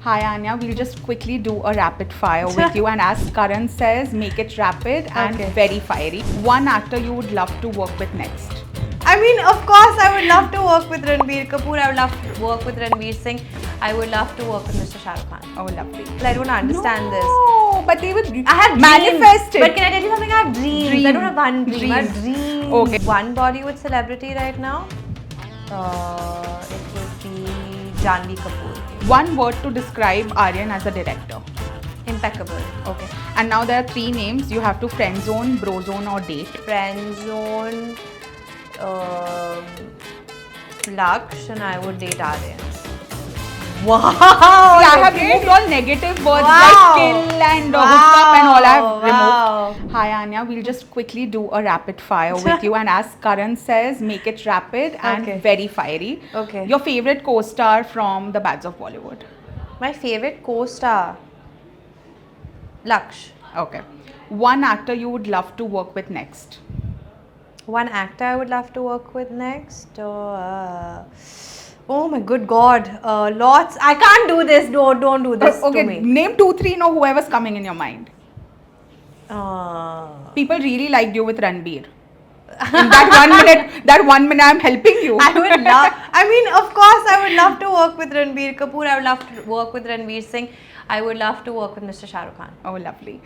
Hi Anya, we'll just quickly do a rapid fire with you, and as Karan says, make it rapid and very fiery. One actor you would love to work with next? I mean, of course, I would love to work with Ranbir Kapoor. I would love to work with Ranveer Singh. I would love to work with Mr. Shah Rukh Khan. Oh, lovely. But I don't understand this. No, but they would I have manifest dreams. it. But can I tell you something? I have dreams. I don't have one dream. I have dreams. Okay. One Bollywood celebrity right now. It would be Janhvi Kapoor. One word to describe Aryan as a director. Impeccable. Okay. And now there are three names. You have to friend zone, bro zone, or date. Friend zone, Laksh, and I would date Aryan. Wow! See, I have removed all negative words like kill and hook up and all I have removed. Hi Anya, we'll just quickly do a rapid fire with you, and as Karan says, make it rapid and very fiery. Okay. Your favorite co-star from the Bads of Bollywood? My favorite co-star, Laksh. Okay. One actor you would love to work with next? One actor I would love to work with next. Oh my good God, lots. I can't do this. Don't do this Okay, to me. name 2, 3, no, whoever's coming in your mind. People really liked you with Ranbir. In that 1 minute, I'm helping you. I would love. I mean, of course, I would love to work with Ranbir Kapoor. I would love to work with Ranveer Singh. I would love to work with Mr. Shah Rukh Khan. Oh, lovely.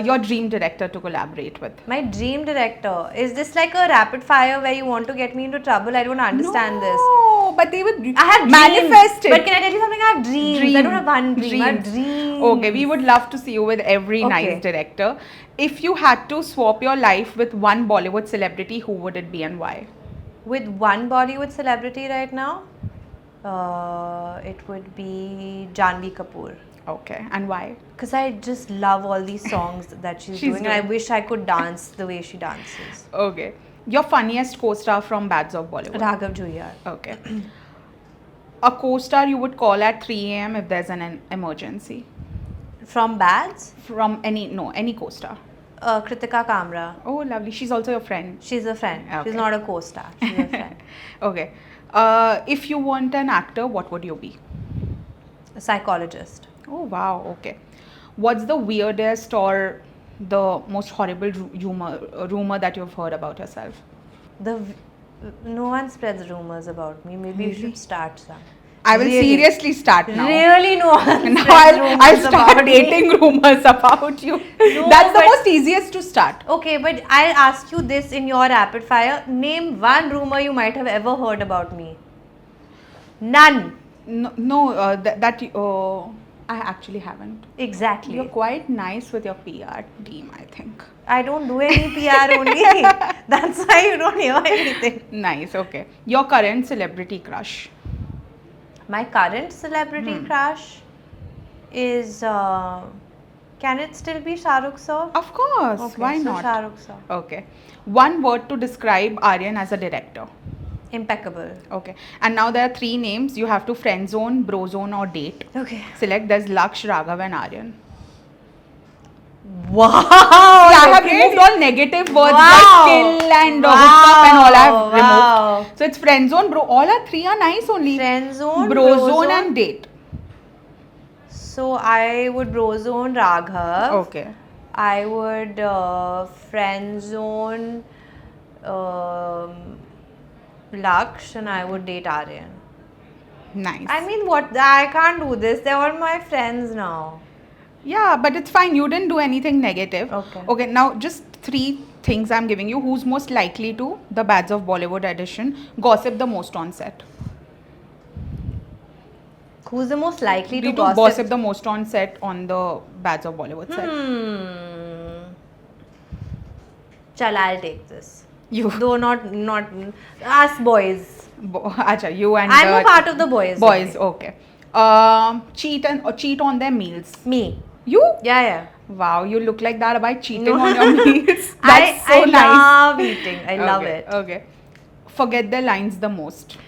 Your dream director to collaborate with? My dream director. Is this like a rapid fire where you want to get me into trouble? I don't understand this. No, but they would I have manifest dreams. it. But can I tell you something? I have dreams. I don't have one dream. I have dreams. Okay, we would love to see you with every nice director. If you had to swap your life with one Bollywood celebrity, who would it be and why? With one Bollywood celebrity right now, it would be Janhvi Kapoor. Okay, and why? Because I just love all these songs that she's doing, and I wish I could dance the way she dances. Okay. Your funniest co-star from Bads of Bollywood? Raghav Juiyar. Okay. A co-star you would call at 3 a.m. if there's an emergency? From Bads? From any co-star. Kritika Kamra. Oh, lovely. She's also your friend. She's a friend. Okay. She's not a co-star. She's a friend. Okay. If you weren't an actor, what would you be? A psychologist. Oh, wow. Okay. What's the weirdest or the most horrible rumor that you've heard about yourself? No one spreads rumors about me. Maybe you should start some. I will seriously start now. Really, no one. Now I'll start dating rumors about you. No, That's the most easiest to start. Okay, but I'll ask you this in your rapid fire. Name one rumor you might have ever heard about me. None. I actually haven't. Exactly. You're quite nice with your PR team, I think. I don't do any PR only. That's why you don't hear anything. Nice, okay. Your current celebrity crush? My current celebrity crush is... can it still be Shah Rukh sir? Of course. Okay, Why so not? Shah Rukh sir. Okay. One word to describe Aryan as a director? Impeccable. Okay. And now there are three names. You have to friend zone, bro zone, or date. Okay. Select. There's Laksh, Raghav, and Aryan. Wow! I have removed all negative words like kill and hook up and all I have removed. So it's friend zone, bro. All are three are nice only. Friend zone, bro zone, and date. So I would bro zone Raghav. Okay. I would friend zone Laksh, and I would date Aryan. Nice. I mean, what? I can't do this. They're all my friends now. Yeah, but it's fine. You didn't do anything negative. Okay. Okay, now just three things I'm giving you. Who's most likely to, the Bads of Bollywood edition, gossip the most on set? Who's the most likely to gossip the most on set on the Bads of Bollywood set? Chal, I'll take this. You. Though not us boys. Acha, you and I'm a part of the boys. Boys, okay. Cheat on their meals. Me. You? Yeah. Wow, you look like that by cheating on your meals. That's I nice. love eating. I love it. Okay. Forget their lines the most.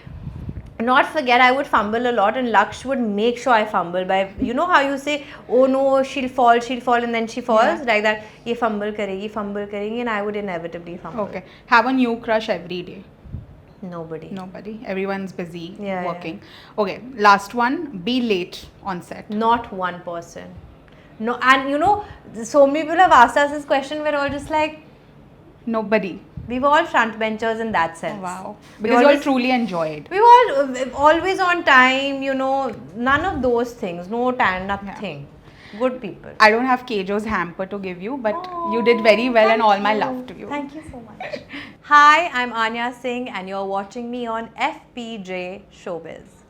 Not forget, I would fumble a lot, and Laksh would make sure I fumble by, you know how you say, oh no, she'll fall, and then she falls, like that. Ye fumble karegi, and I would inevitably fumble. Okay. Have a new crush every day. Nobody. Nobody. Everyone's busy Yeah, working. Okay, last one. Be late on set. Not one person. No, and you know, so many people have asked us this question. We're all just like, Nobody. we were all front benchers in that sense. Wow. We Because you all always- truly enjoyed. We were all always on time, you know, none of those things. No time, nothing. Good people. I don't have Kejo's hamper to give you, but you did very well and all my love to you. Thank you so much. Hi, I'm Anya Singh and you're watching me on FPJ Showbiz.